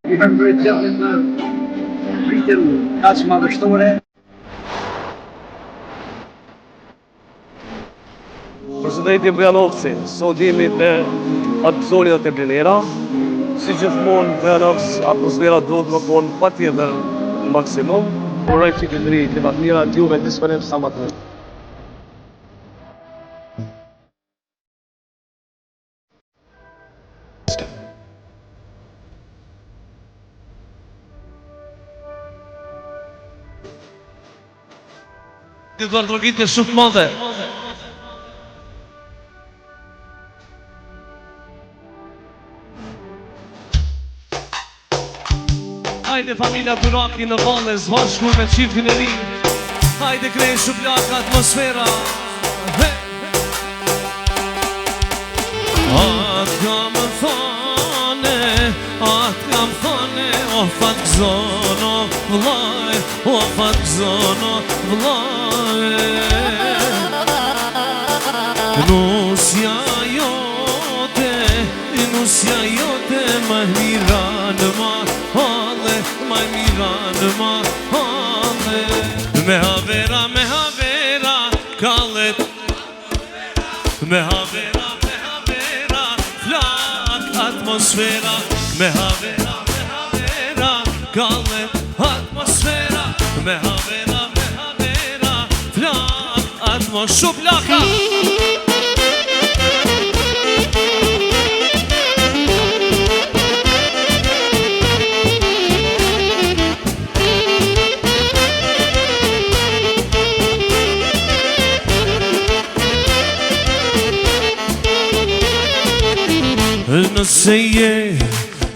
I përmbërgjellin në rritjen kaq madhështore. Presidenti Bujanovci, sot jemi në atë zonjat e plenera. Si gjithmonë Bujanovac, atmosfera do të konë patjetër në maksimum. Uroj qytetëri të mira juve disponim sa më të mirë. Të dërgjitë shumë madhe. Hajde familja Duraki në Valles, bashku me qiftin e ri. Hajde krej shuplak atmosfera. Atë kam thane, o fat zono vllaj, o fat zono vllaj. Nusja jote më mira në mahale, më mira në mahale. Me havera, kallet. Me havera, flak atmosfera. Me havera, kallet atmosfera. Me havera, flak atmosfera. Shuplaka!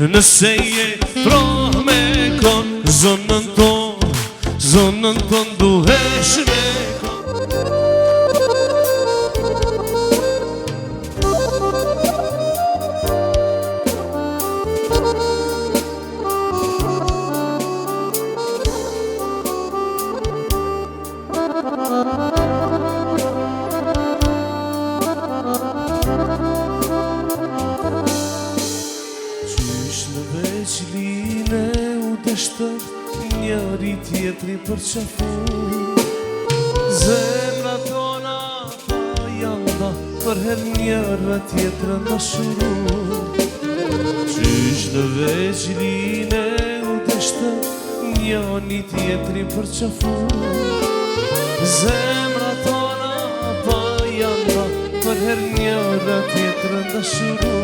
Nëse je proh me kon, zonën ton duhesh me kon. Njëri tjetri për qafu, zemra tona pa janda, për her njëra tjetra në shuru. Qysh në veçline u deshtë, njëri tjetri për qafu, zemra tona pa janda, për her njëra tjetra në shuru.